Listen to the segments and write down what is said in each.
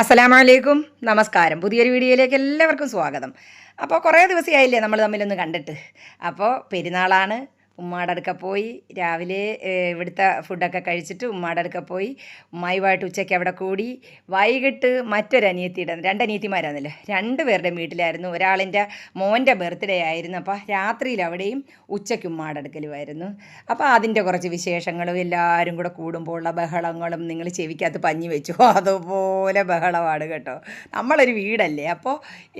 അസ്സലാമലൈക്കും, നമസ്കാരം. പുതിയൊരു വീഡിയോയിലേക്ക് എല്ലാവർക്കും സ്വാഗതം. അപ്പോൾ കുറേ ദിവസമായില്ലേ നമ്മൾ തമ്മിലൊന്ന് കണ്ടിട്ട്. അപ്പോൾ പെരുന്നാളാണ്. ഉമ്മാടെ അടുക്ക പോയി രാവിലെ ഇവിടുത്തെ ഫുഡൊക്കെ കഴിച്ചിട്ട് ഉമ്മാടെ അടുക്ക പോയി ഉമ്മായുമായിട്ട് ഉച്ചയ്ക്ക് അവിടെ കൂടി. വൈകിട്ട് മറ്റൊരനിയത്തിയുടെ, രണ്ടനിയത്തിമാരാണല്ലോ, രണ്ടുപേരുടെയും വീട്ടിലായിരുന്നു. ഒരാളിൻ്റെ മോൻ്റെ ബർത്ത്ഡേ ആയിരുന്നു. അപ്പോൾ രാത്രിയിൽ അവിടെയും ഉച്ചയ്ക്ക് ഉമ്മാടെ അടുക്കലുമായിരുന്നു. അപ്പോൾ അതിൻ്റെ കുറച്ച് വിശേഷങ്ങളും എല്ലാവരും കൂടെ കൂടുമ്പോൾ ഉള്ള ബഹളങ്ങളും നിങ്ങൾ ചെവിക്കകത്ത് പഞ്ഞി വെച്ചു അതുപോലെ ബഹളമാണ് കേട്ടോ. നമ്മളൊരു വീടല്ലേ, അപ്പോൾ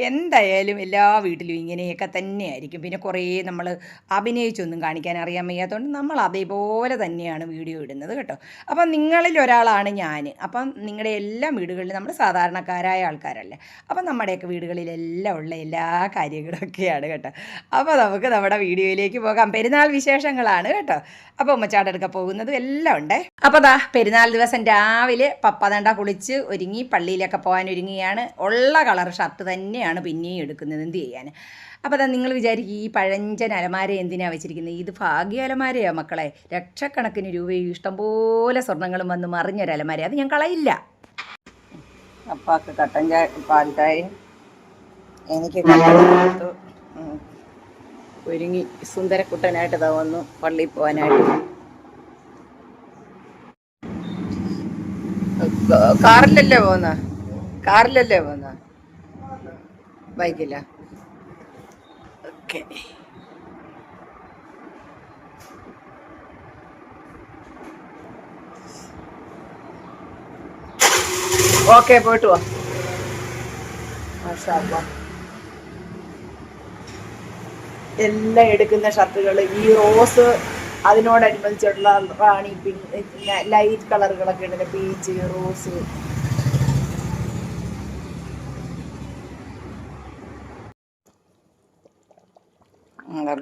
എന്തായാലും എല്ലാ വീട്ടിലും ഇങ്ങനെയൊക്കെ തന്നെയായിരിക്കും. പിന്നെ കുറേ നമ്മൾ അഭിനയിച്ചൊന്നും കാണിക്കാൻ അറിയാൻ വയ്യാത്തതുകൊണ്ട് നമ്മൾ അതേപോലെ തന്നെയാണ് വീഡിയോ ഇടുന്നത് കേട്ടോ. അപ്പം നിങ്ങളിൽ ഒരാളാണ് ഞാൻ. അപ്പം നിങ്ങളുടെ എല്ലാ വീടുകളിലും നമ്മൾ സാധാരണക്കാരായ ആൾക്കാരല്ലേ, അപ്പം നമ്മുടെയൊക്കെ വീടുകളിലെല്ലാം ഉള്ള എല്ലാ കാര്യങ്ങളൊക്കെയാണ് കേട്ടോ. അപ്പോൾ നമുക്ക് നമ്മുടെ വീഡിയോയിലേക്ക് പോകാം. പെരുന്നാൾ വിശേഷങ്ങളാണ് കേട്ടോ. അപ്പോൾ ഉമ്മച്ചാടെടുക്ക പോകുന്നതും എല്ലാം ഉണ്ട്. അപ്പോൾ ദാ പെരുന്നാൾ ദിവസം രാവിലെ പപ്പതണ്ട കുളിച്ച് ഒരുങ്ങി പള്ളിയിലൊക്കെ പോകാൻ ഒരുങ്ങിയാണ്. ഉള്ള കളർ ഷർട്ട് തന്നെയാണ് പിന്നെയും എടുക്കുന്നത്, എന്ത് ചെയ്യാൻ. അപ്പോൾ അതാ നിങ്ങൾ വിചാരിക്കും ഈ പഴഞ്ചൻ അലമാര എന്തിനാണ് വെച്ചിരിക്കുന്നത്? ഇത് ഭാഗ്യ അലമാരയാണ് മക്കളെ. ലക്ഷക്കണക്കിന് രൂപയും ഇഷ്ടംപോലെ സ്വർണ്ണങ്ങളും വന്ന് മറിഞ്ഞൊരു അലമാര. അത് ഞാൻ കളയില്ല. അപ്പാക്ക് കട്ടൻ ചായ, പാൽ ചായയും എനിക്ക് കൊടുത്തു. ഒരുങ്ങി സുന്ദരക്കുട്ടനായിട്ട് ഇതാ വന്നു പള്ളിയിൽ പോകാനായിട്ട്. കാറിലല്ലേ പോകുന്ന ബൈക്കില്ല. ഓക്കെ പോയിട്ട് വാ. എല്ലാം എടുക്കുന്ന ഷർട്ടുകൾ ഈ റോസ്, അതിനോടനുബന്ധിച്ചുള്ള റാണി പിന്നെ ലൈറ്റ് കളറുകളൊക്കെ ഉണ്ട്, പീച്ച്, റോസ്.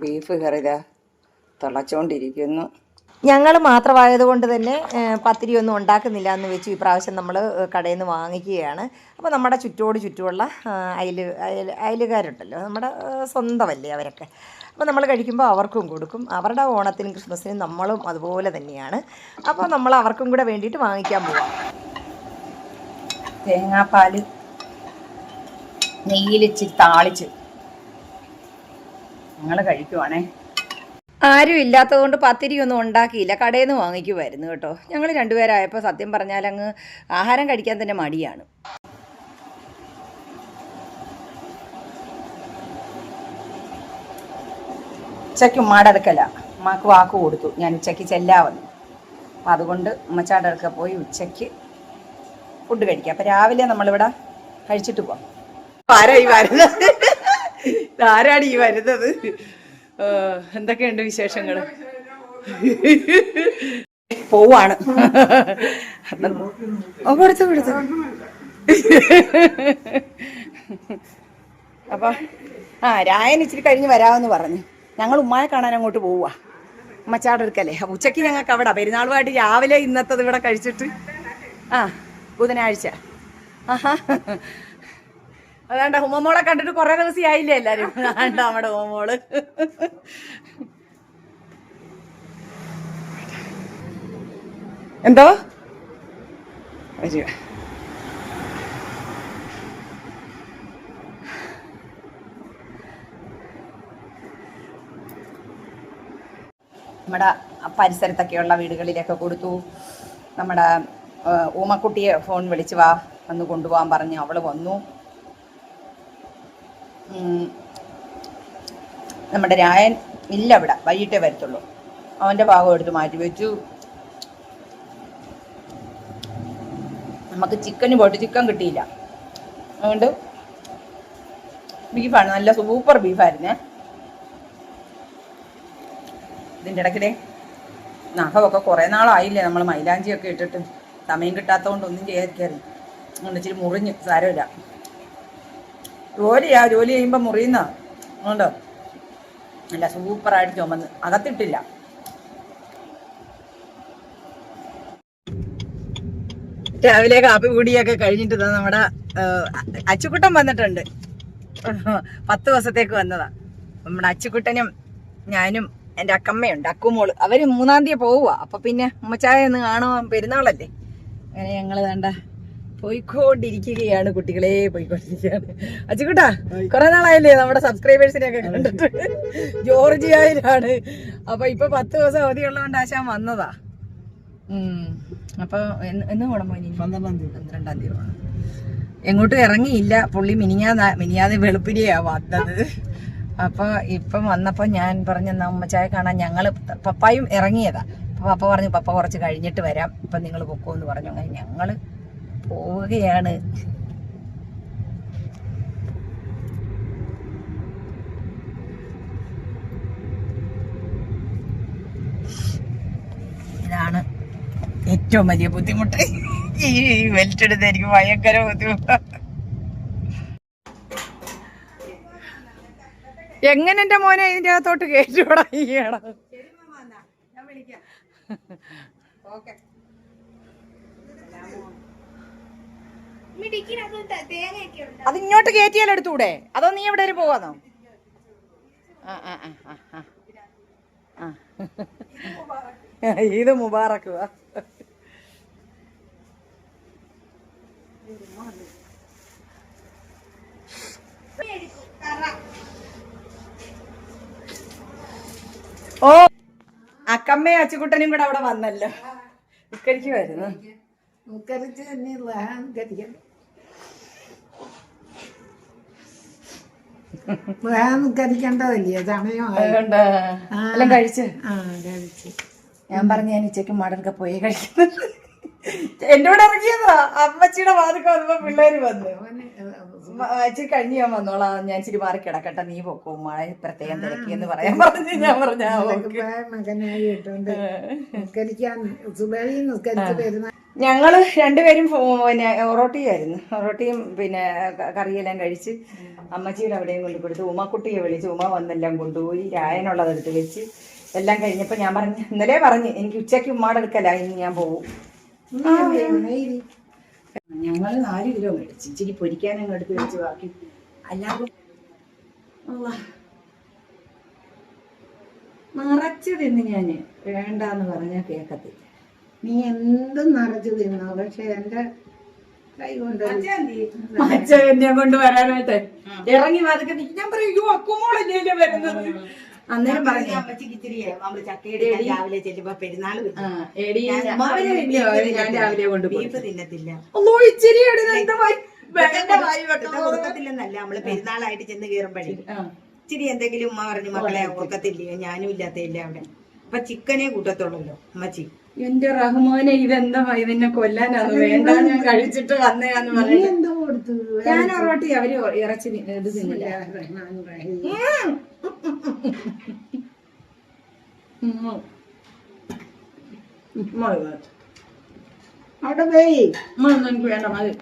ബീഫ് കറി തിളച്ചോണ്ടിരിക്കുന്നു. ഞങ്ങൾ മാത്രമായതുകൊണ്ട് തന്നെ പത്തിരിയൊന്നും ഉണ്ടാക്കുന്നില്ല എന്ന് വെച്ചു ഇപ്രാവശ്യം നമ്മൾ കടയിൽ നിന്ന് വാങ്ങിക്കുകയാണ്. അപ്പോൾ നമ്മുടെ ചുറ്റുമുള്ള അയലുകാരുണ്ടല്ലോ, നമ്മുടെ സ്വന്തമല്ലേ അവരൊക്കെ. അപ്പോൾ നമ്മൾ കഴിക്കുമ്പോൾ അവർക്കും കൊടുക്കും. അവരുടെ ഓണത്തിനും ക്രിസ്മസിനും നമ്മളും അതുപോലെ തന്നെയാണ്. അപ്പോൾ നമ്മൾ അവർക്കും കൂടെ വേണ്ടിയിട്ട് വാങ്ങിക്കാൻ പോകാം. തേങ്ങാപ്പാൽ നെയ്യിലിച്ചിരി താളിച്ച് ഞങ്ങൾ കഴിക്കുവാണേ. ആരും ഇല്ലാത്തത് കൊണ്ട് പത്തിരിയൊന്നും ഉണ്ടാക്കിയില്ല, കടയിൽ നിന്ന് വാങ്ങിക്കുമായിരുന്നു കേട്ടോ. ഞങ്ങൾ രണ്ടുപേരായപ്പോൾ സത്യം പറഞ്ഞാൽ അങ്ങ് ആഹാരം കഴിക്കാൻ തന്നെ മടിയാണ്. ഉച്ചയ്ക്ക് ഉമ്മാടെ അടുക്കല, ഉമ്മാക്ക് വാക്ക് കൊടുത്തു ഞാൻ ഉച്ചയ്ക്ക് ചെല്ലാമെന്ന്. അപ്പം അതുകൊണ്ട് ഉമ്മച്ചാടെ അടുക്ക പോയി ഉച്ചയ്ക്ക് ഫുഡ് കഴിക്കാം. അപ്പം രാവിലെ നമ്മളിവിടെ കഴിച്ചിട്ട് പോകാം. ആരാണ് ഈ വരുന്നത്? എന്തൊക്കെയുണ്ട് വിശേഷങ്ങൾ? പോവാണ്. കൊടുത്തു. അപ്പൊ രായൻ ഇച്ചിരി കഴിഞ്ഞ് വരാമെന്ന് പറഞ്ഞു. ഞങ്ങൾ ഉമ്മായെ കാണാൻ അങ്ങോട്ട് പോവാ, ഉമ്മച്ചാടെ എടുക്കല്ലേ. ഉച്ചയ്ക്ക് ഞങ്ങൾക്ക് അവിടെ പെരുന്നാളുമായിട്ട് രാവിലെ ഇന്നത്തത് ഇവിടെ കഴിച്ചിട്ട് ബുധനാഴ്ച. അതാണ്ട ഉമ്മമോളെ കണ്ടിട്ട് കുറെ ദിവസം ആയില്ലേ എല്ലാരും. ആണ്ട നമ്മുടെ ഉമ്മമോള്. എന്തോ നമ്മുടെ പരിസരത്തൊക്കെയുള്ള വീടുകളിലൊക്കെ കൊടുത്തു. നമ്മുടെ ഊമക്കുട്ടിയെ ഫോൺ വിളിച്ച് വാ വന്ന് കൊണ്ടുപോകാൻ പറഞ്ഞ് അവള് വന്നു. നമ്മുടെ രായൻ ഇല്ല, ഇവിടെ വൈകിട്ടേ വരത്തുള്ളൂ. അവൻ്റെ ഭാഗം എടുത്ത് മാറ്റി വെച്ചു. നമുക്ക് ചിക്കന് പോയിട്ട് ചിക്കൻ കിട്ടിയില്ല, അതുകൊണ്ട് ബീഫാണ്. നല്ല സൂപ്പർ ബീഫായിരുന്നേ. ഇതിൻ്റെ ഇടയ്ക്കിടെ നഖമൊക്കെ കുറേ നാളായില്ലേ നമ്മൾ മൈലാഞ്ചിയൊക്കെ ഇട്ടിട്ട്, സമയം കിട്ടാത്തതുകൊണ്ട് ഒന്നും ചെയ്യാതിരിക്കാറില്ല. അതുകൊണ്ട് ഇച്ചിരി മുറിഞ്ഞ് സാരമില്ല. ജോലി ചെയ്യുമ്പോൾ മുറിയുന്ന അതുകൊണ്ട് നല്ല സൂപ്പറായിട്ട് ചുമന്ന് അകത്തിട്ടില്ല. രാവിലെ കാപ്പി കൂടിയൊക്കെ കഴിഞ്ഞിട്ട് നമ്മുടെ അച്ചുക്കുട്ടൻ വന്നിട്ടുണ്ട്. 10 ദിവസത്തേക്ക് വന്നതാ. നമ്മുടെ അച്ചുക്കുട്ടനും ഞാനും എൻ്റെ അക്കമ്മയുണ്ട്, അക്കുമോള്. അവർ 3-ാം തീയതി പോവുക. അപ്പം പിന്നെ ഉമ്മച്ചായ ഒന്ന് കാണുവാൻ, പെരുന്നാളല്ലേ. അങ്ങനെ ഞങ്ങൾ വേണ്ട പോയിക്കൊണ്ടിരിക്കുകയാണ് കുട്ടികളെ, പോയിക്കൊണ്ടിരിക്കുകയാണ്. അച്ചുകുട്ടാ, കുറെ നാളായില്ലേ നമ്മുടെ സബ്സ്ക്രൈബേഴ്സിനെയൊക്കെ കണ്ടിട്ട്. ജോർജിയയിലാണ്. അപ്പൊ ഇപ്പൊ 10 ദിവസം അവധിയുള്ളതുകൊണ്ട് ആശാൻ വന്നതാ. അപ്പൊ എന്ന് പോണം മോനി? 12-ാം തീയതി പോണം. എങ്ങോട്ടും ഇറങ്ങിയില്ല പുള്ളി. മിനിയാതെ വെളുപ്പിനെയാ വന്നത്. അപ്പൊ ഇപ്പം വന്നപ്പോ ഞാൻ പറഞ്ഞ ഉമ്മച്ചായ കാണാൻ ഞങ്ങള് പപ്പായും ഇറങ്ങിയതാ. അപ്പൊ പപ്പ പറഞ്ഞു പപ്പ കുറച്ച് കഴിഞ്ഞിട്ട് വരാം, ഇപ്പൊ നിങ്ങൾ പൊക്കോന്ന് പറഞ്ഞു. അങ്ങനെ ഞങ്ങള് പോവുകയാണ്. ഇതാണ് ഏറ്റവും വലിയ ബുദ്ധിമുട്ട്. ഈ ബെൽറ്റ് എടുത്ത് എനിക്ക് ഭയങ്കര ബുദ്ധിമുട്ടാണ്. എങ്ങനെ എന്റെ മോനെ ഇതിന്റെ അകത്തോട്ട് കയറ്റിവിടാ ചെയ്യണം? അത് ഇങ്ങോട്ട് കയറ്റിയാലും എടുത്തൂടെ? അതോ നീ എവിടെ വരെ പോവാന്നോ? ഇത് മുബാറക്ക്. ഓ, അക്കമ്മയും അച്ചുകുട്ടനും കൂടെ അവിടെ വന്നല്ലോ. ഉക്കരിക്കുമായിരുന്നു. കരിക്കണ്ടതല്ലേ സമയം എല്ലാം കഴിച്ച്. ഞാൻ പറഞ്ഞു ഞാൻ ഉച്ചയ്ക്ക് മടനൊക്കെ പോയി കഴിക്കുന്നത്. എന്റെ കൂടെ ഇറങ്ങിയതാ. അമ്മച്ചിയുടെ വാതിക്ക വന്നപ്പോ പിള്ളേര് വന്നു. ഇച്ചിരി കഴിഞ്ഞ് ഞാൻ വന്നോളാം, ഞാൻ ഇച്ചിരി മാറി കിടക്കട്ടെ, നീ പൊക്കോ മഴ പ്രത്യേകം തിരക്കി എന്ന് പറയാൻ പറഞ്ഞു. ഞാൻ പറഞ്ഞ മകനായിട്ടുണ്ട്. ഞങ്ങള് രണ്ടുപേരും പിന്നെ ഒറോട്ടിയായിരുന്നു. ഒറോട്ടിയും പിന്നെ കറിയെല്ലാം കഴിച്ച് അമ്മച്ചിയുടെ അവിടെയും കൊണ്ട് കൊടുത്തു. ഉമ്മക്കുട്ടിയെ വിളിച്ച് ഉമ്മ വന്നെല്ലാം കൊണ്ടുപോയി. രായനുള്ളതെടുത്ത് വെച്ച് എല്ലാം കഴിഞ്ഞപ്പോൾ ഞാൻ പറഞ്ഞു, ഇന്നലെ പറഞ്ഞ് എനിക്ക് ഉച്ചയ്ക്ക് ഉമ്മാടെ എടുക്കല, ഇന്ന് ഞാൻ പോവും. ഞങ്ങൾ 4 കിലോ മേടിച്ചു. ഇച്ചിരി പൊരിക്കാനങ്ങ് എടുത്ത് വെച്ച് ബാക്കി അല്ലാതെ നിറച്ച് തിന്ന് ഞാന് വേണ്ടാന്ന് പറഞ്ഞാൽ കേക്കത്തില്ല. നീ എന്തും നിറച്ചു തിന്നോ, പക്ഷെ എന്റെ കൈ കൊണ്ട് അച്ഛനെ കൊണ്ട് വരാനായിട്ട് ഇറങ്ങി വാതൊക്കെ ഞാൻ പറയൂ അക്കുമോളല്ലേ വരുന്നത്. അന്നേരം പറഞ്ഞു രാവിലെ ചെല്ലുമ്പോ പെരുന്നാൾ ഞാൻ രാവിലെ കൊണ്ട് ബീഫ് തിന്നത്തില്ല. ഒക്കത്തില്ലെന്നല്ല, നമ്മള് പെരുന്നാളായിട്ട് ചെന്ന് കയറുമ്പോഴേ ഇച്ചിരി എന്തെങ്കിലും ഉമ്മ പറഞ്ഞു മക്കളെ ഒക്കത്തില്ലയോ, ഞാനും ഇല്ലാത്തയില്ല അവിടെ. അപ്പൊ ചിക്കനെ കൂട്ടത്തുള്ളല്ലോ അമ്മച്ചി. എന്റെ റഹ്മാനെ ഇതെന്താ ഇതിനെ കൊല്ലാനാന്ന് വേണ്ട, ഞാൻ കഴിച്ചിട്ട് വന്നേന്ന് പറഞ്ഞു. ഞാൻ ഒറോട്ടി അവര് ഇറച്ചി ഇത് തിന്നില്ല. അവിടെ പോയി എനിക്ക് വേണ്ട മതി.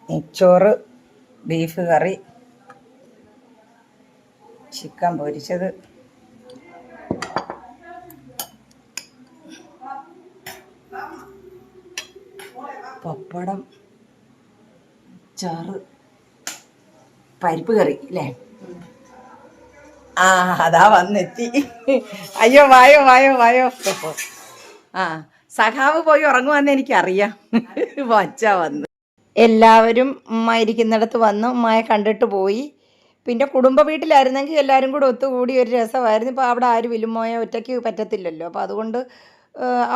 നെയ്ച്ചോറ്, ബീഫ് കറി, ചിക്കൻ പൊരിച്ചത്, പപ്പടം, ചാറ്, പരിപ്പ് കറി അല്ലേ? ആ അതാ വന്നെത്തി. അയ്യോ വായോ വായോ വായോ. ആ സഖാവ് പോയി ഉറങ്ങുവന്ന് എനിക്കറിയാം. വച്ച വന്ന് എല്ലാവരും ഉമ്മ ഇരിക്കുന്നിടത്ത് വന്ന് ഉമ്മയെ കണ്ടിട്ട് പോയി. പിന്നെ കുടുംബ വീട്ടിലായിരുന്നെങ്കിൽ എല്ലാവരും കൂടെ ഒത്തുകൂടി ഒരു രസമായിരുന്നു. ഇപ്പോൾ അവിടെ ആരും ഇല്ലുമ്മയെ ഒറ്റയ്ക്ക് പറ്റത്തില്ലല്ലോ. അപ്പോൾ അതുകൊണ്ട്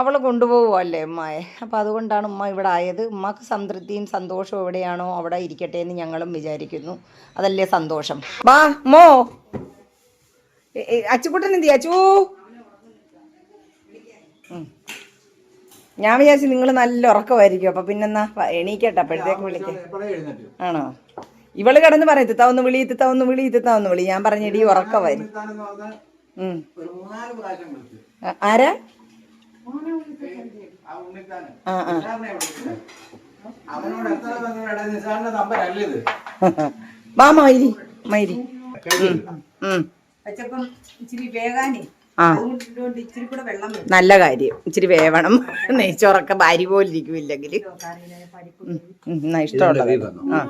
അവൾ കൊണ്ടുപോകുമല്ലേ ഉമ്മയെ. അപ്പോൾ അതുകൊണ്ടാണ് ഉമ്മ ഇവിടെ ആയത്. ഉമ്മക്ക് സംതൃപ്തിയും സന്തോഷവും എവിടെയാണോ അവിടെ ഇരിക്കട്ടെ എന്ന് ഞങ്ങളും വിചാരിക്കുന്നു. അതല്ലേ സന്തോഷം. വാ മോ, അച്ചുകുട്ടൻ എന്തിയാ അച്ചു? ഞാൻ വിചാരിച്ചു നിങ്ങൾ നല്ല ഉറക്കമായിരിക്കും. അപ്പൊ പിന്നെന്നാ എണീക്കട്ടെ, അപ്പോഴത്തേക്ക് വിളിക്കാം. ആണോ? ഇവള് കിടന്ന് പറയും തിത്താവുന്ന് വിളി, തിത്താവുന്ന് വിളി, തിത്താവുന്ന് വിളി. ഞാൻ പറഞ്ഞിടി ഉറക്കമായിരുന്നു. ആരാ? വാ മൈരി മൈരി. പച്ചപ്പം ഇച്ചിരി വേഗാനേ ആ അതുകൊണ്ട് ഇച്ചിരി കൂടെ വെള്ളം വേണം. നല്ല കാര്യം. ഇച്ചിരി വേവണം. നെയ്ച്ചോറൊക്കെ ഭാര്യ പോലെ ഇരിക്കുമില്ലെങ്കിൽ ഇഷ്ടമുള്ളത്. ആ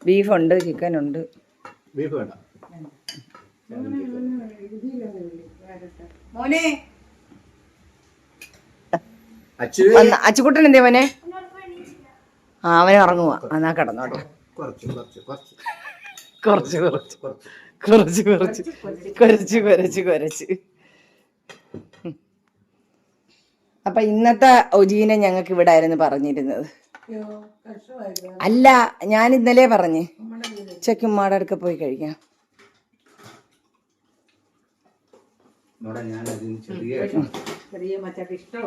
ബീഫുണ്ട്, ചിക്കനുണ്ട്. ബീഫ് വേണ്ട. മോനെ അച്ചുകുട്ടൻ എന്തേ മോനെ? ആ അവനെ ഉറങ്ങുവാ. എന്നാ കിടന്നോട്ടെ. കുറച്ച് കുറച്ച് കുറച്ച് കുറച്ച് കുറച്ച് കുറച്ച് കുറച്ച് കുറച്ച് കുറച്ച് കുറച്ച്. അപ്പൊ ഇന്നത്തെ ഒജീനെ ഞങ്ങൾക്ക് ഇവിടെ ആയിരുന്നു പറഞ്ഞിരുന്നത്. അല്ല, ഞാൻ ഇന്നലെ പറഞ്ഞ് ഉച്ചയ്ക്ക് ഉമ്മാടെ അടുക്ക പോയി കഴിക്കാം. ഞാൻ അതിന് ചെറിയ ചെറിയ മച്ചക്ക് ഇഷ്ടം.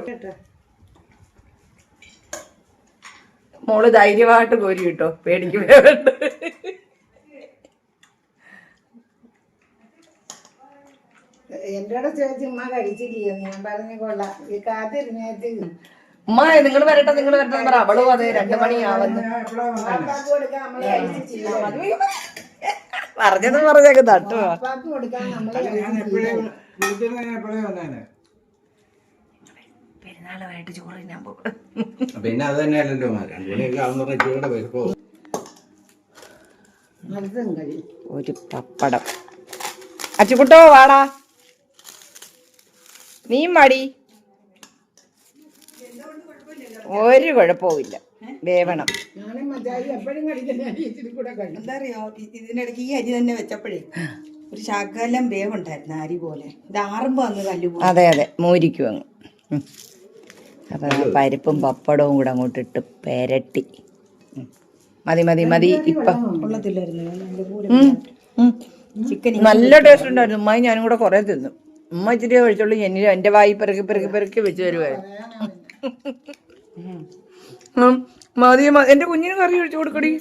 മോള് ധൈര്യമായിട്ട് കോരി കിട്ടോ, പേടിക്ക്. എന്നോട് ചോദിച്ചു ഉമ്മ കഴിച്ചില്ലയോ? ഞാൻ പറഞ്ഞ കൊള്ളാം. ഈ കാത്തിരുന്നേറ്റ് ഉമ്മ നിങ്ങൾ വരട്ടെ നിങ്ങൾ വരട്ടെ പറ. അവളും അതെ 2 മണിയാവുന്നു. കൊടുക്കാൻ നമ്മള് കഴിച്ചില്ല. പറഞ്ഞത് പറഞ്ഞേക്ക് തട്ടുവാ. അപ്പാക്ക് കൊടുക്കാൻ നമ്മള് പെരുന്നാളുമായിട്ട് ചോറ് തിന്നാൻ പോകും. പിന്നെ അത് തന്നെയല്ലല്ലോ 2 മണിയൊക്കെ ആവുന്ന ഇച്ചിരിയുടെ വരുമ്പോ ഒരു പപ്പടം. അച്ചുകുട്ടോ വാടാ, നീയും വാടി. ഒരു കുഴപ്പവുമില്ല, വേവണം. ഞാനും മച്ചാരി എപ്പോഴും കഴിക്കുന്ന ഇച്ചിരി കൂടെ കഴിക്കും. എന്താ അറിയോ, ഇതിനിടയ്ക്ക് ഈ അരി തന്നെ വെച്ചപ്പോഴേ ഒരു ശകലം വേവുണ്ടായിരുന്നു അരി പോലെ. ഇത് ആറുമ്പോ അങ്ങ് കല്ലുപോലെ. അതെ അതെ, മോരിക്കും അങ്ങ്. അപ്പൊ പരിപ്പും പപ്പടവും കൂടെ അങ്ങോട്ട് ഇട്ട് പെരട്ടി. മതി മതി മതി. ഇപ്പൊ ചിക്കൻ നല്ല ടേസ്റ്റ് ഉണ്ടായിരുന്നു. ഉമ്മായി ഞാനും കൂടെ കുറെ തിന്നു. ഉമ്മ ഇച്ചിരി കഴിച്ചോളൂ, എന്റെ വായി പെറുക്കി പെറുക്കി പെറുക്കി വെച്ച് തരുമായിരുന്നു. മതി എന്റെ കുഞ്ഞിന് കറി ഒഴിച്ചു കൊടുക്കടി.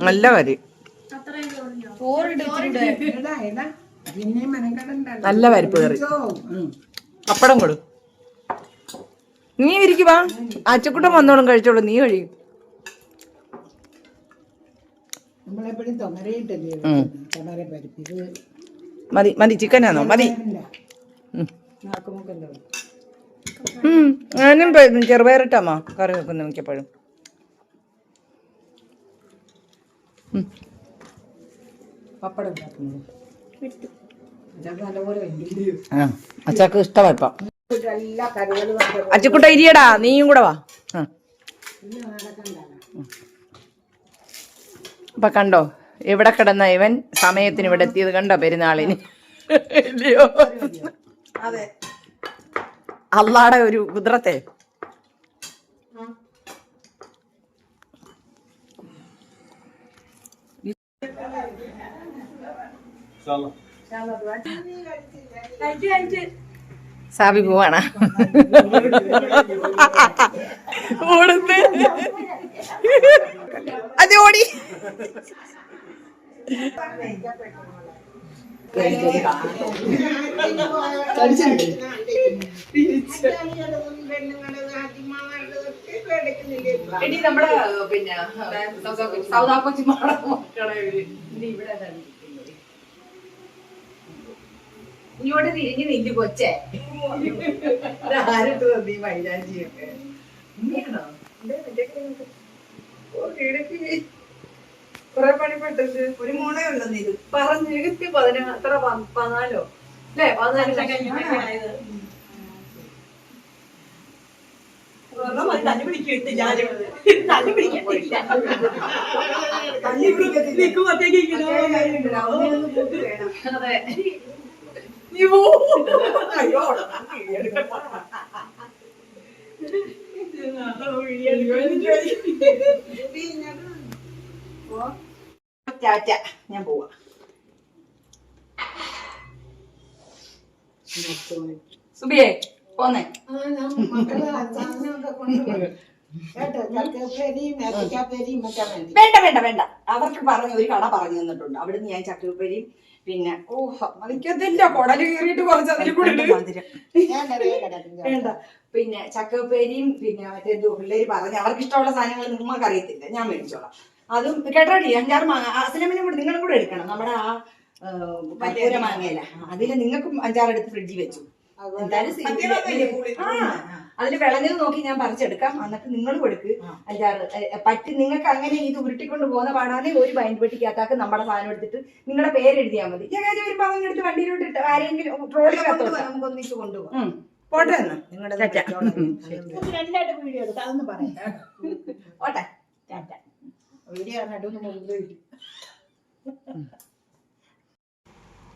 നല്ല കറി, നല്ല പരിപ്പ് കറി, പപ്പടം കൊടു. നീ ഇരിക്കുവാ, അച്ചക്കുട്ടം വന്നോളും കഴിച്ചോളൂ. നീ കഴിയും. നമ്മളെപ്പോഴും തൊമരയിട്ടല്ലേ തൊമര പരിപ്പ്. മതി മതി, ചിക്കനാണോ? മതി. ഞാനും ചെറുപയറിട്ടാമോ കറി വെക്കുന്നു മിക്കപ്പോഴും. പപ്പടം അച്ചാക്ക് ഇഷ്ടമാ ഇപ്പം. എല്ലാ കറികളും അച്ചക്കുട്ട ഇരിയടാ, നീയും കൂടെ വാ. അപ്പൊ കണ്ടോ എവിടെ കിടന്ന ഇവൻ സമയത്തിന് ഇവിടെ എത്തിയത് കണ്ടോ പെരുന്നാളിന്. ഇല്ലയോ? അതെ, അള്ളാടെ ഒരു കുതിരത്തെ. സാബി പോവാണ് ഓടുന്ന്. അത് ഓടി. നമ്മുടെ പിന്നെ സൗദാ കൊച്ചി ഇങ്ങോട്ട് തിരിഞ്ഞ് നിന്റെ കൊച്ചേ ആരിട്ട് നീ മൈലാഞ്ചിയൊക്കെ കൊറേ പണിപ്പെട്ടിട്ട് ഒരു മോണേ ഉള്ളു ഇത് പറഞ്ഞു എത്ര 14 അല്ലേ? 14 തല്ലി പിടിക്കത്തില്ല. ടാറ്റ, ഞാൻ പോവാ. സുബിയേ പോന്നേ. വേണ്ട വേണ്ട വേണ്ട, അവർക്ക് പറഞ്ഞു ഒരു കട പറഞ്ഞു തന്നിട്ടുണ്ട്. അവിടുന്ന് ഞാൻ ചക്കപ്പരിയും പിന്നെ മതിക്കത്തില്ല കുടല് കീറിയിട്ട് കുറച്ച് അതിൽ കൂടെ വേണ്ട. പിന്നെ ചക്കപ്പേരിയും പിന്നെ മറ്റേ പിള്ളേര് പറഞ്ഞ് അവർക്ക് ഇഷ്ടമുള്ള സാധനങ്ങൾ നിങ്ങൾക്ക് അറിയത്തില്ല, ഞാൻ മേടിച്ചോളാം. അതും കേട്ടോടി 5-6 മാങ്ങ. അസ്ലമിനും കൂടെ നിങ്ങളും കൂടെ എടുക്കണം. നമ്മുടെ ആ കർപ്പൂര മാങ്ങയില അതില് നിങ്ങൾക്കും 5-6 എടുത്ത് ഫ്രിഡ്ജിൽ വെച്ചു. അതിൽ വിളഞ്ഞത് നോക്കി ഞാൻ പറിച്ചെടുക്കാം, എന്നിട്ട് നിങ്ങൾ കൊടുക്ക് 5-6 പറ്റി. നിങ്ങൾക്ക് അങ്ങനെ ഇത് ഉരുട്ടിക്കൊണ്ട് പോകുന്ന പാടാതെ ഒരു ബൈൻഡ് പെട്ടിക്കകത്താക്ക് നമ്മുടെ സാധനം എടുത്തിട്ട് നിങ്ങളുടെ പേരെഴുതിയാൽ മതി. ജഗാജി ഒരു പവൻ എടുത്ത് വണ്ടിയിലോട്ട് ഇട്ട് ആരെങ്കിലും ട്രോളിൽ നമുക്ക് ഒന്നിച്ച് കൊണ്ടുപോകാം. പോട്ടെ എന്ന് നിങ്ങളുടെ വീഡിയോ എടുക്കാം, അതൊന്നും പറയാം. പോട്ടെ. വീഡിയോ മുമ്പിൽ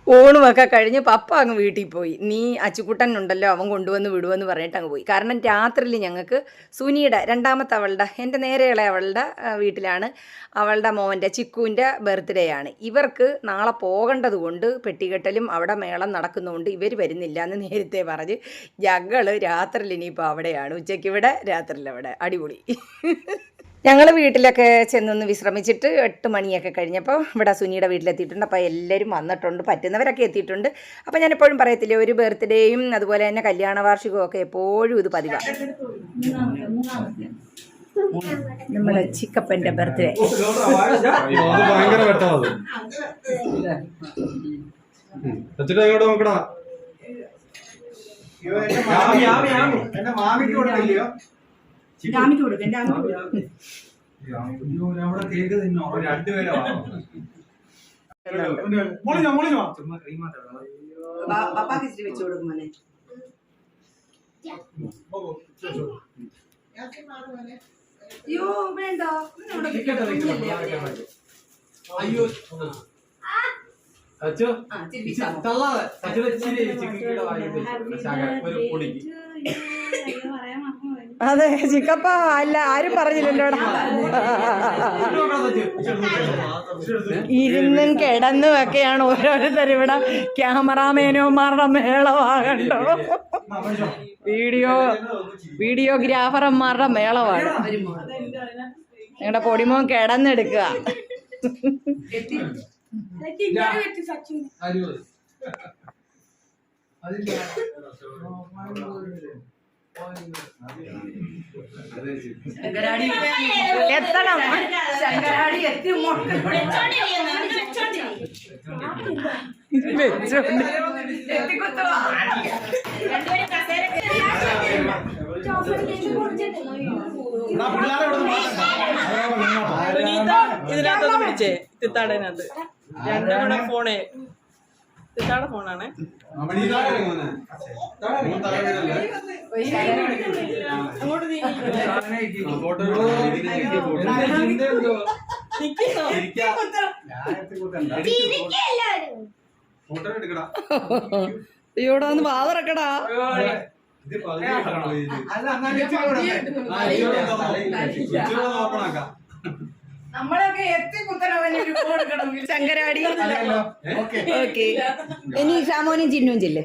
ഊണുമൊക്കെ കഴിഞ്ഞ് പപ്പ അങ്ങ് വീട്ടിൽ പോയി. നീ അച്ചുക്കുട്ടൻ ഉണ്ടല്ലോ അവൻ കൊണ്ടുവന്ന് വിടുമെന്ന് പറഞ്ഞിട്ട് അങ്ങ് പോയി. കാരണം രാത്രിയിൽ ഞങ്ങൾക്ക് സുനിയുടെ രണ്ടാമത്തെ അവളുടെ എൻ്റെ നേരെയുള്ള അവളുടെ വീട്ടിലാണ് അവളുടെ മോൻ്റെ ചിക്കുവിൻ്റെ ബർത്ത്ഡേ ആണ്. ഇവർക്ക് നാളെ പോകേണ്ടത് കൊണ്ട് പെട്ടികെട്ടലും അവിടെ മേളം നടക്കുന്നതുകൊണ്ട് ഇവർ വരുന്നില്ല എന്ന് നേരത്തെ പറഞ്ഞ് ഞങ്ങൾ രാത്രിയിൽ ഇനിയിപ്പോൾ അവിടെയാണ്. ഉച്ചയ്ക്ക് ഇവിടെ, രാത്രിയിൽ അവിടെ. അടിപൊളി. ഞങ്ങൾ വീട്ടിലൊക്കെ ചെന്നൊന്ന് വിശ്രമിച്ചിട്ട് 8 മണിയൊക്കെ കഴിഞ്ഞപ്പോൾ ഇവിടെ സുനിയുടെ വീട്ടിലെത്തിയിട്ടുണ്ട്. അപ്പോൾ എല്ലാവരും വന്നിട്ടുണ്ട്, പറ്റുന്നവരൊക്കെ എത്തിയിട്ടുണ്ട്. അപ്പോൾ ഞാൻ എപ്പോഴും പറയത്തില്ലേ, ഒരു ബർത്ത്ഡേയും അതുപോലെ തന്നെ കല്യാണ വാർഷികവും ഒക്കെ എപ്പോഴും ഇത് പതിവാണ്. നമ്മുടെ ചിക്കപ്പൻ്റെ ബർത്ത്ഡേ. പപ്പാക്ക് ഇച്ചിരി വെച്ചു കൊടുക്കും മോനെ. അയ്യോ വേണ്ട, അയ്യോ അതെ ചിക്കപ്പ അല്ല, ആരും പറഞ്ഞില്ലല്ലോടാ. ഇരുന്നും കിടന്നും ഒക്കെയാണ് ഓരോരുത്തർ ഇവിടെ. ക്യാമറാമാനന്മാരുടെ മേളമാകണ്ടോ, വീഡിയോഗ്രാഫർമാരുടെ മേളമാണ്. ഞങ്ങളുടെ പൊടിമോൻ കിടന്നെടുക്കുക. എത്തണം, ശങ്കരാടി എത്തി ഇതിനകത്തൊന്ന് പിടിച്ചേ, തിത്താടേനകത്ത് രണ്ടും കൂടെ ഫോണേ. തിത്താടെ ഫോണാണ്. അങ്ങോട്ട് ഇവിടെ വന്ന് വാതിറക്കടാ. നമ്മളൊക്കെ ശങ്കരാടി. ഓക്കെ, ഇനി ഷാമോനും ചിന്നും ചെല്ലേ.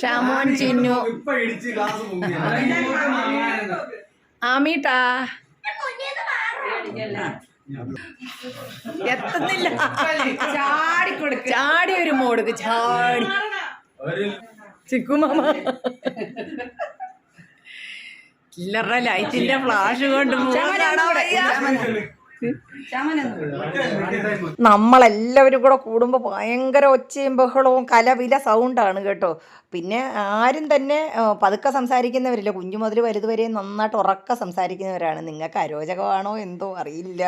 ഷാമോൻ ചിന്നു ആമീട്ടാ എത്തുന്നില്ല. ചാടി ഒരു മോടുക്ക് ചാടി ചിക്കുമാമ ഇല്ലറ ലൈറ്റിന്റെ ഫ്ലാഷ് കൊണ്ട് നമ്മളെല്ലാവരും കൂടെ കൂടുമ്പോൾ ഭയങ്കര ഒച്ചയും ബഹളവും കലവില സൗണ്ടാണ് കേട്ടോ. പിന്നെ ആരും തന്നെ പതുക്കെ സംസാരിക്കുന്നവരില്ല, കുഞ്ഞു മുതൽ വലുതുവരെ നന്നായിട്ട് ഉറക്കെ സംസാരിക്കുന്നവരാണ്. നിങ്ങൾക്ക് അരോചകമാണോ എന്തോ അറിയില്ല.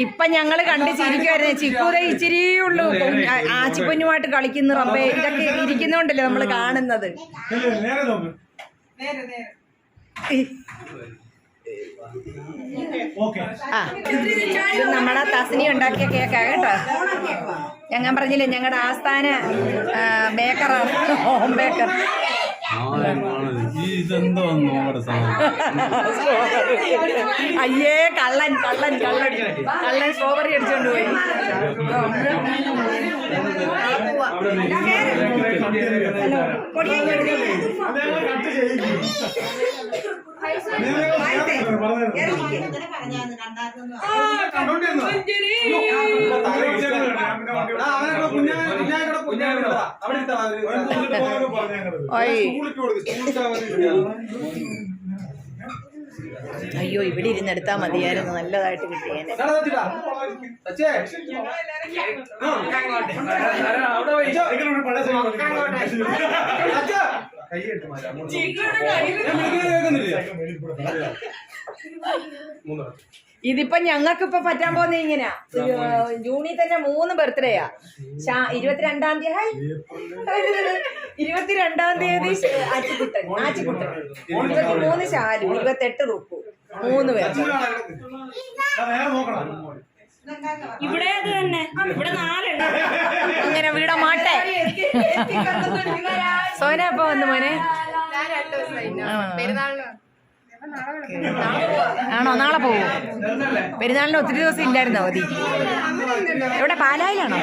ഇപ്പൊ ഞങ്ങള് കണ്ട് ചിരിക്കുവായിരുന്നു. ചിക്കൂത ഇച്ചിരിയേ ഉള്ളൂ ആച്ചിപ്പഞ്ഞുമായിട്ട് കളിക്കുന്ന റബ്ബേ. ഇതൊക്കെ ഇരിക്കുന്നോണ്ടല്ലേ നമ്മള് കാണുന്നത്. ഇത് നമ്മുടെ തസ്നി ഉണ്ടാക്കിയ കേക്കാ കേട്ടോ. ഞാൻ പറഞ്ഞില്ലേ ഞങ്ങളുടെ ആസ്ഥാന ബേക്കറാണ്, ഹോം ബേക്കർ. ഇതെന്തോ നമ്മുടെ അയ്യേ കള്ളൻ കള്ളൻ കള്ളൻ കള്ളൻ സ്ട്രോബെറി അടിച്ചോണ്ട് പോയി. അയ്യോ ഇവിടെ ഇരുന്നെടുത്താ മതിയായിരുന്നു, നല്ലതായിട്ട് കിട്ടിയേനെ. ഇതിപ്പോ ഞങ്ങൾക്കിപ്പൊ പറ്റാൻ പോകുന്ന ഇങ്ങനെയാ. ജൂണിൽ തന്നെ 3 ബർത്ത്ഡേയാ. 22-ാം തീയതി 22-ാം തീയതി ആച്ചിക്കുട്ടൻ 23 ശാലു 28 റുക്കു 3 പേർ. ഇവിടെ അത് തന്നെ, ഇവിടെ 4 അങ്ങനെ വീടാ മാട്ടെ. സോന അപ്പൊ വന്നു മോനെ? ആണോ? നാളെ പോവോ? പെരുന്നാളിന് ഒത്തിരി ദിവസം ഇല്ലായിരുന്നോ അവധി? എവിടെ? പാലായിലാണോ?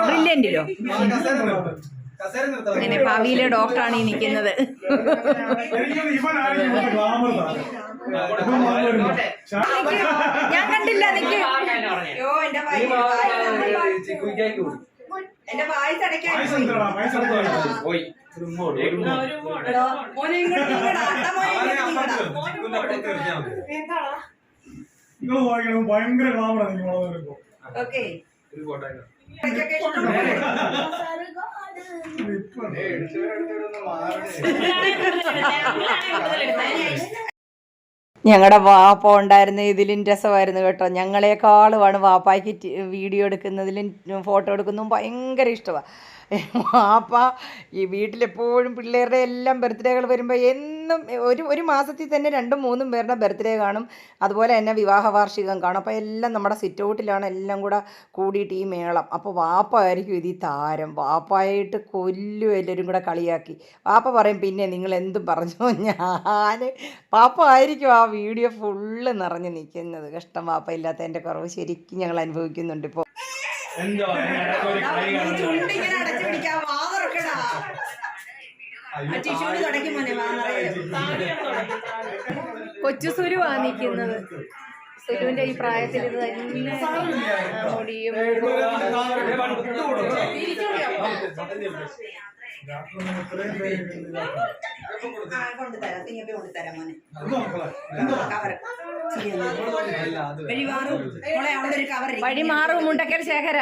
ബ്രില്യന്റിലോ? അങ്ങനെ ഭാവിയിലെ ഡോക്ടറാണ് ഈ നിൽക്കുന്നത്. ഞാൻ കണ്ടില്ല. നിക്ക്. എന്റെ വായിസ് അടയ്ക്കാൻ ഭയങ്കര ക്ലാമറാണ്. ഓക്കെ ഞങ്ങളുടെ വാപ്പ ഉണ്ടായിരുന്ന ഇതിലും രസമായിരുന്നു കേട്ടോ. ഞങ്ങളെക്കാളുമാണ് വാപ്പായ്ക്ക് വീഡിയോ എടുക്കുന്നതിലും ഫോട്ടോ എടുക്കുന്നതും ഭയങ്കര ഇഷ്ടമാണ്. വാപ്പ ഈ വീട്ടിലെപ്പോഴും പിള്ളേരുടെ എല്ലാം ബർത്ത്ഡേകൾ വരുമ്പോൾ എന്നും ഒരു മാസത്തിൽ തന്നെ 2-3 പേരുടെ ബർത്ത്ഡേ കാണും. അതുപോലെ തന്നെ വിവാഹ വാർഷികം കാണും. അപ്പോൾ എല്ലാം നമ്മുടെ സിറ്റ് ഔട്ടിലാണ് എല്ലാം കൂടെ കൂടിയിട്ട് ഈ മേളം. അപ്പോൾ വാപ്പ ആയിരിക്കും ഇതിൽ താരം. വാപ്പായിട്ട് കൊല്ലും എല്ലാവരും കൂടെ കളിയാക്കി. വാപ്പ പറയും പിന്നെ നിങ്ങൾ എന്തും പറഞ്ഞു. വാപ്പ ആയിരിക്കും ആ വീഡിയോ ഫുള്ള് നിറഞ്ഞു നിൽക്കുന്നത്. കഷ്ടം വാപ്പ ഇല്ലാത്തതിൻ്റെ കുറവ് ശരിക്കും ഞങ്ങൾ അനുഭവിക്കുന്നുണ്ട് ഇപ്പോൾ. ചുണ്ടിങ്ങനെ അടച്ചു പിടിക്കാൻ വാതറക്കടാ. ടിഷ്യൂല് തുടക്കി മോനെ കൊച്ചു സുരുവാ നിൽക്കുന്നത്. സുരുവിന്റെ ഈ പ്രായത്തിൽ ഇത് തന്നെ മുടിയും കൊണ്ടുതരാം. തിങ്ങപ്പി കൊണ്ടുതരാം മോനെ. കവർ വഴി മാറും. മുണ്ടക്കൽ ശേഖര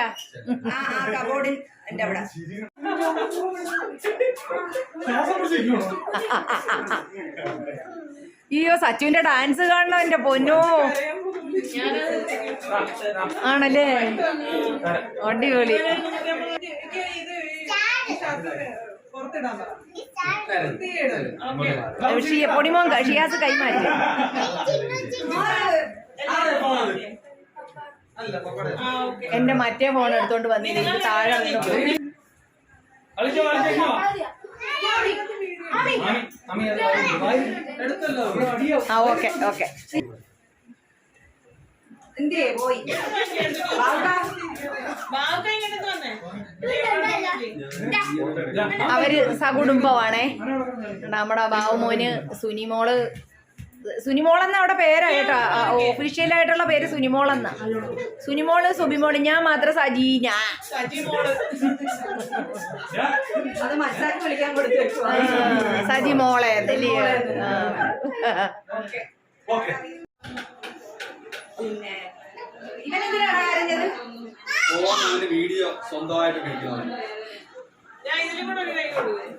കബോർഡിൽ എന്റെ അവിടെ അയ്യോ സച്ചുവിന്റെ ഡാൻസ് കാണണം എന്റെ പൊന്നോ. ആണല്ലേ? അടിപൊളി. പൊടിമോൻ ഷിയാസ് കൈമാറ്റി. എന്റെ മറ്റേ ഫോൺ എടുത്തോണ്ട് വന്നില്ല. താഴെ ഓക്കെ ഓക്കെ. പോയി അവര് സകുടുംബമാണേ. നമ്മുടെ ബാബുമോന് സുനിമോളെന്ന അവിടെ പേരാ കേട്ടോ. ഒഫീഷ്യലായിട്ടുള്ള പേര് സുനിമോളെന്ന. സുനിമോള് സുബിമോള്. ഞാൻ മാത്രം സജീന. അത് മനസ്സിലാക്കി വിളിക്കാൻ കൊടുത്തു. സജിമോളെ പിന്നെ ഇവനെന്തിനാണ് കരഞ്ഞത്? വീഡിയോ സ്വന്തമായിട്ട് കഴിക്കുന്നത്. ഞാൻ ഇതിലും കൂടെ ഒരു കൈ കൊടുക്കും.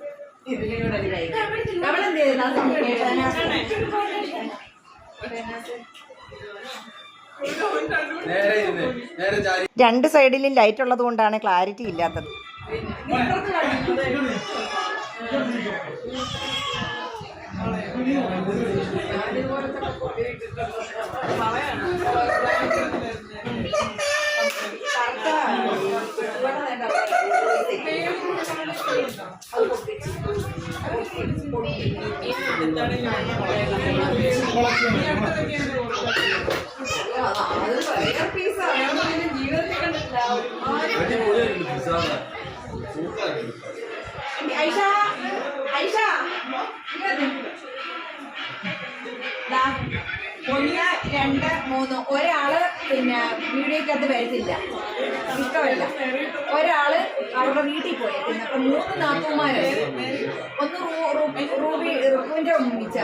രണ്ട് സൈഡിലും ലൈറ്റ് ഉള്ളത് കൊണ്ടാണ് ക്ലാരിറ്റി ഇല്ലാത്തത്. ഐഷ ഐഷ ഒന്ന് രണ്ട് മൂന്ന് ഒരാള് പിന്നെ വീഡിയോക്കകത്ത് വരത്തില്ല, ഇഷ്ടമല്ല. ഒരാള് അവരുടെ വീട്ടിൽ പോയേക്കുന്നു. അപ്പൊ 3 നാത്തൂമാരാണ്. ഒന്ന് റുക്കുവിന്റെ ഉമ്മിച്ച,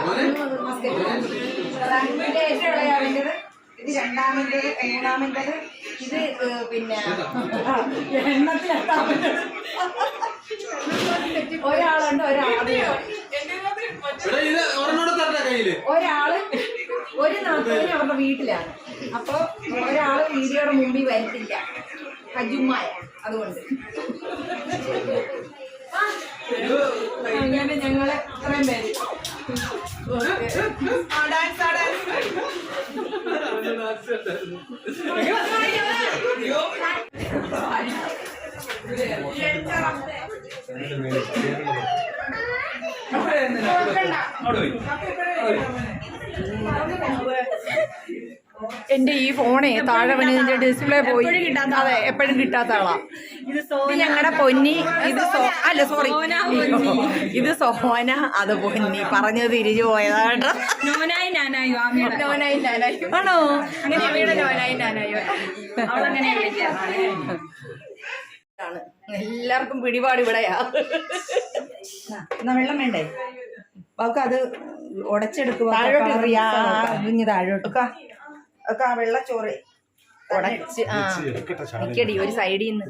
റാങ്കിന്റെ ഏറ്റവും ഇളയാവിൻ്റെത്, ഇത് രണ്ടാമൻ്റെത്, മൂന്നാമൻ്റെത്, ഇത് പിന്നെ എണ്ണത്തിലെത്താമൻ്റെത്. ഒരാളുണ്ട്, ഒരാള് ഒരു നാത്തൂന് അവരുടെ വീട്ടിലാണ്. അപ്പൊ ഒരാള് വീഡിയോയുടെ മുമ്പിൽ വരത്തില്ല, ഹജുമായ. അതുകൊണ്ട് അങ്ങനെ ഞങ്ങള് ഇത്രയും പേര് എന്റെ ഈ ഫോണേ താഴെ വീണിന്റെ ഡിസ്പ്ലേ പോയി. അതെ, എപ്പോഴും കിട്ടാത്ത ആളാ. ഇത് ഞങ്ങളുടെ പൊന്നി. ഇത് അല്ല സോറി, ഇത് സോന, അത് പൊന്നി. പറഞ്ഞത് തിരിച്ചു പോയതാട്ടോ. നോനായി നാനായോ നോനായി നാനായോ ആണോ? നോനായി നാനായോ അവളങ്ങനെ എല്ലാവർക്കും പിടിപാട് ഇവിടെയാ. എന്നാ വെള്ളം വേണ്ടേ? അവർക്ക് അത് ഉടച്ചെടുക്കുക, താഴോട്ട് ഒക്കെ ആ വെള്ളച്ചോറ് ഉടച്ച് നിക്കടി ഒരു സൈഡിൽ നിന്ന്.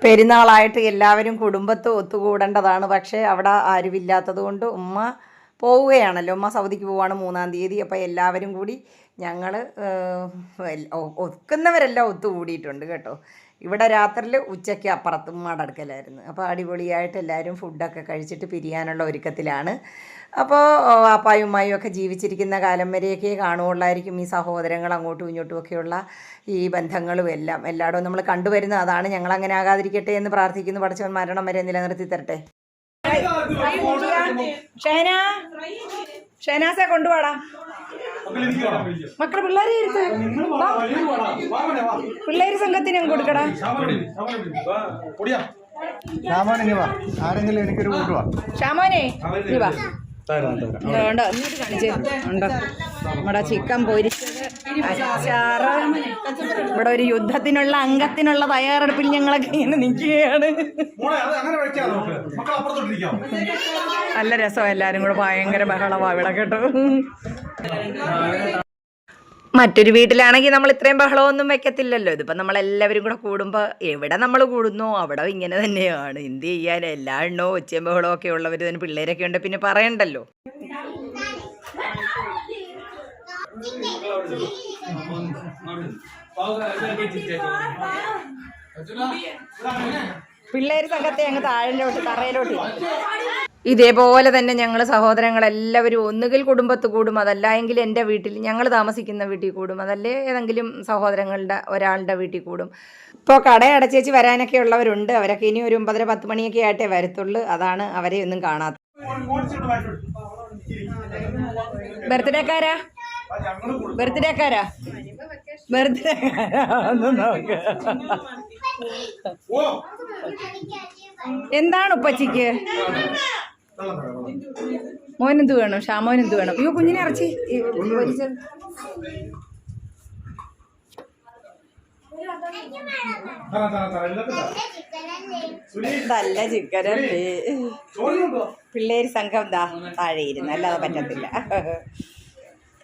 പെരുന്നാളായിട്ട് എല്ലാവരും കുടുംബത്ത് ഒത്തുകൂടേണ്ടതാണ്. പക്ഷേ അവിടെ ആരുമില്ലാത്തത് കൊണ്ട് ഉമ്മ പോവുകയാണല്ലോ. ഉമ്മ സൗദിക്ക് പോവാണ് 3-ാം തീയതി. അപ്പോൾ എല്ലാവരും കൂടി ഞങ്ങൾ ഒക്കുന്നവരെല്ലാം ഒത്തുകൂടിയിട്ടുണ്ട് കേട്ടോ. ഇവിടെ രാത്രിയിൽ ഉച്ചയ്ക്ക് അപ്പുറത്ത് ഉമ്മയുടെ അടുക്കലായിരുന്നു. അപ്പോൾ അടിപൊളിയായിട്ട് എല്ലാവരും ഫുഡൊക്കെ കഴിച്ചിട്ട് പിരിയാനുള്ള ഒരുക്കത്തിലാണ്. അപ്പോൾ അപ്പായും ഉമ്മായും ഒക്കെ ജീവിച്ചിരിക്കുന്ന കാലം വരെയൊക്കെ കാണുകയുള്ളായിരിക്കും ഈ സഹോദരങ്ങൾ അങ്ങോട്ടും ഇങ്ങോട്ടും ഒക്കെയുള്ള ഈ ബന്ധങ്ങളും എല്ലാം എല്ലായിടവും നമ്മൾ കണ്ടുവരുന്നത്. അതാണ്. ഞങ്ങളങ്ങനെ ആകാതിരിക്കട്ടെ എന്ന് പ്രാർത്ഥിക്കുന്നു. പഠിച്ചവൻ മരണം വരെ നിലനിർത്തി തരട്ടെ. ഷഹനാസെ കൊണ്ടുപോടാ മക്കളെ. പിള്ളേരെ ഇരുത്ത്, പിള്ളേര് സംഘത്തിന് കൊടുക്കടാ. ആരെങ്കിലും എനിക്കൊരു കൂട്ടുവാ. ഷാമോനെ നീ വാ. ഉണ്ടോ ഇങ്ങോട്ട് കാണിച്ചേ. ഉണ്ടോ നമ്മുടെ ചിക്കൻ പൊരിച്ചത്, അച്ചാറ്. ഇവിടെ ഒരു യുദ്ധത്തിനുള്ള അംഗത്തിനുള്ള തയ്യാറെടുപ്പിൽ ഞങ്ങളൊക്കെ ഇങ്ങനെ നിൽക്കുകയാണ്. നല്ല രസമാണ്. എല്ലാവരും കൂടെ ഭയങ്കര ബഹളമാണ് ഇവിടെ കേട്ടോ. മറ്റൊരു വീട്ടിലാണെങ്കിൽ നമ്മൾ ഇത്രയും ബഹളമൊന്നും വെക്കത്തില്ലല്ലോ. ഇതിപ്പോൾ നമ്മളെല്ലാവരും കൂടെ കൂടുമ്പോൾ എവിടെ നമ്മൾ കൂടുന്നോ അവിടെ ഇങ്ങനെ തന്നെയാണ്. എന്ത് ചെയ്യാൻ, എല്ലാ എണ്ണവും ഒച്ചയും ബഹളവും ഒക്കെ ഉള്ളവർ തന്നെ പിള്ളേരൊക്കെ ഉണ്ട്, പിന്നെ പറയണ്ടല്ലോ. പിള്ളേർ സംഘത്തെ അങ്ങ് താഴിലോട്ട് തറയിലോട്ട്. ഇതേപോലെ തന്നെ ഞങ്ങൾ സഹോദരങ്ങളെല്ലാവരും ഒന്നുകിൽ കുടുംബത്ത് കൂടും, അതല്ല എങ്കിൽ എൻ്റെ വീട്ടിൽ, ഞങ്ങൾ താമസിക്കുന്ന വീട്ടിൽ കൂടും, അതല്ലേ ഏതെങ്കിലും സഹോദരങ്ങളുടെ ഒരാളുടെ വീട്ടിൽ കൂടും. ഇപ്പോൾ കടയടച്ചേച്ച് വരാനൊക്കെ ഉള്ളവരുണ്ട്. അവരൊക്കെ ഇനി ഒരു 9-10 മണിയൊക്കെ ആയിട്ടേ വരത്തുള്ളൂ. അതാണ് അവരെ ഒന്നും കാണാത്തത്. ബർത്ത്ഡേക്കാരാ ഒന്ന് നോക്ക്. എന്താണ് ഉപ്പച്ചിക്ക്? മോനെന്ത് വേണം? ഷാമോനെന്ത് വേണം? അയ്യോ കുഞ്ഞിനെ ഇറച്ചി നല്ല ചിക്കനല്ലേ. പിള്ളേര് സംഘം ദാ താഴെ ഇരുന്ന്, അല്ലാതെ പറ്റത്തില്ല.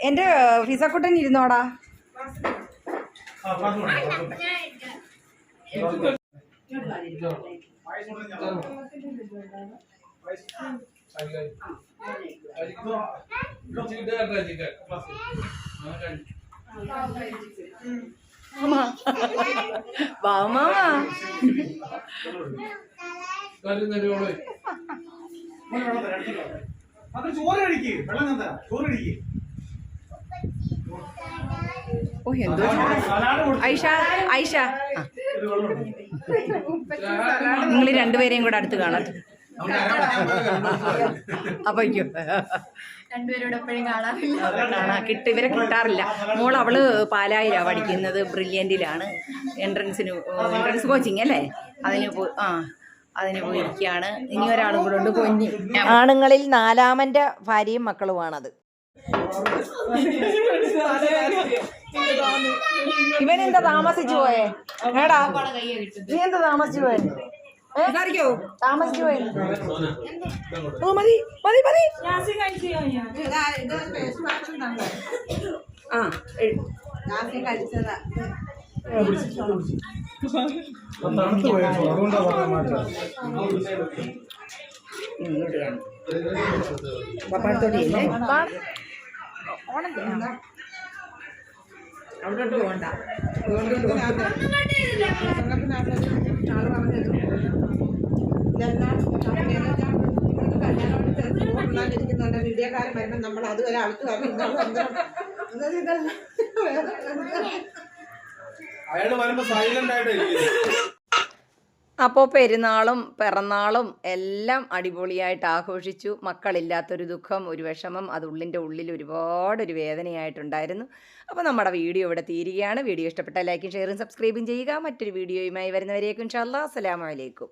എൻ്റെ ഫിസക്കുട്ടൻ ഇരുന്നോടാ. ഓ എന്തോ ഐഷ നിങ്ങൾ രണ്ടുപേരെയും കൂടെ അടുത്ത് കാണട്ടെ. അപ്പൊ ഇവരെ കിട്ടാറില്ല. മോൾ അവള് പാലായിലാണ് പഠിക്കുന്നത്, ബ്രില്യൻറ്റിലാണ്. എൻട്രൻസ് കോച്ചിങ് അല്ലേ, അതിന് പോയിരിക്കുകയാണ്. ഇനി ഒരാളും കൂടെ ഉണ്ട്, പൊന്നി. ആണുങ്ങളിൽ 4ാമൻ്റെ ഭാര്യയും മക്കളുമാണത്. ഇവനെന്താ താമസിച്ചു പോയേ? ഏടാ നീ എന്താ താമസിച്ചു പോയെ? താമസിച്ചു പോയെ? മതി മതി മതി. അവിടോട്ട് പോകണ്ട. വീഡിയോക്കാരൻ വരുമ്പോൾ നമ്മൾ അതുവരെ ആൾക്ക് അയാള് വരുമ്പോ സൈലന്റ് ആയിട്ടായിരിക്കും. അപ്പോൾ പെരുന്നാളും പിറന്നാളും എല്ലാം അടിപൊളിയായിട്ട് ആഘോഷിച്ചു. മക്കളില്ലാത്തൊരു ദുഃഖം, ഒരു വിഷമം, അത് ഉള്ളിൻ്റെ ഉള്ളിൽ ഒരുപാടൊരു വേദനയായിട്ടുണ്ടായിരുന്നു. അപ്പോൾ നമ്മുടെ വീഡിയോ ഇവിടെ തീരുകയാണ്. വീഡിയോ ഇഷ്ടപ്പെട്ടാൽ ലൈക്കും ഷെയറും സബ്സ്ക്രൈബും ചെയ്യുക. മറ്റൊരു വീഡിയോയുമായി വരുന്നവരേക്കും ഇൻഷാ അല്ലാഹ്. അസ്സലാമു അലൈക്കും.